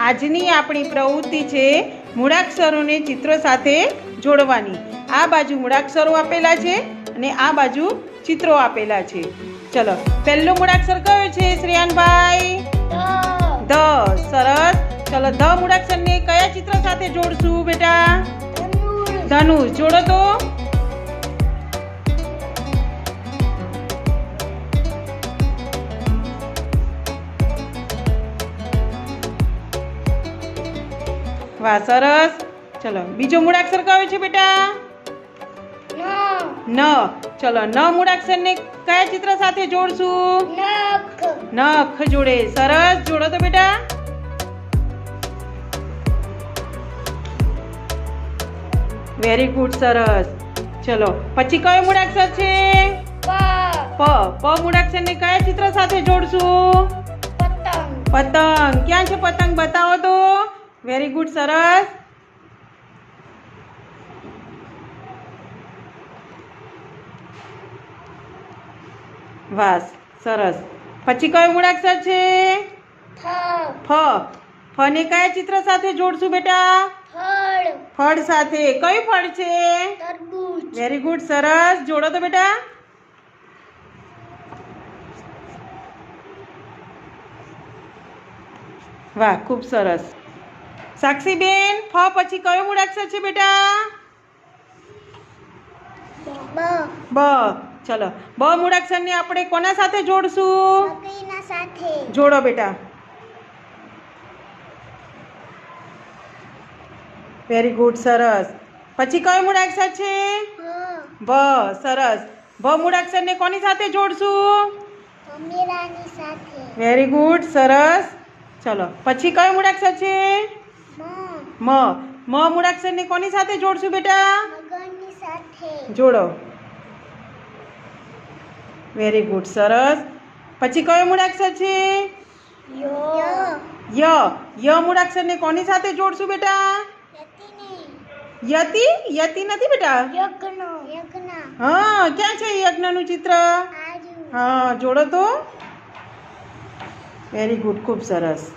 આજની આપણી પ્રવૃત્તિ છે મૂળાક્ષરોને ચિત્રો સાથે જોડવાની. આ બાજુ મૂળાક્ષરો આપેલા છે અને આ બાજુ ચિત્રો આપેલા છે. ચલો, પહેલો મૂળાક્ષર કયો છે શ્રેયાનભાઈ? ધ. સરસ. ચલો, ધ મૂળાક્ષરને કયા ચિત્ર સાથે જોડશું બેટા? ધનુષ. જોડો તો. વાહ, સરસ. ચલો, બીજો મૂળાક્ષર કયો છે બેટા? ન. ચલો, ન મૂળાક્ષરને કયા ચિત્ર સાથે જોડશું? નખ જોડે. સરસ. જોડો તો બેટા. Very good. સરસ. ચલો, પછી કયો મૂળાક્ષર છે? પ. પ મૂળાક્ષરને કયા ચિત્ર સાથે જોડશું? પતંગ. ક્યાં છે પતંગ? બતાવો તો. Very good. સરસ. વાહ, સરસ. પછી કયો મૂળાક્ષર છે? ફ. ફ ને કયા ચિત્ર સાથે જોડશું બેટા? ફળ સાથે. કયું ફળ છે? Very good. સરસ. જોડો તો બેટા. વાહ, ખૂબ સરસ. સાક્ષીબેન, ફ પછી કયો મૂળાક્ષર છે બેટા? બ. ચલો, બ મૂળાક્ષરને આપણે કોના સાથે જોડશું? જોડો બેટા. Very good. સરસ. પછી કયો મૂળાક્ષર છે? ભ. સરસ. ભ મૂળાક્ષરને કોની સાથે જોડશું? Very good. સરસ. ચલો, પછી કયો મૂળાક્ષર છે? મ. મ મૂળાક્ષરને કોની સાથે જોડશું બેટા? જોડો. Very good. સરસ. પછી કયો મૂળાક્ષર છે? ય. ય મૂળાક્ષરને કોની સાથે જોડશું બેટા? યતિ. યતિ નથી બેટા. હા, ક્યાં છે યજ્ઞનું ચિત્ર? હા, જોડો તો. Very good. ખૂબ સરસ.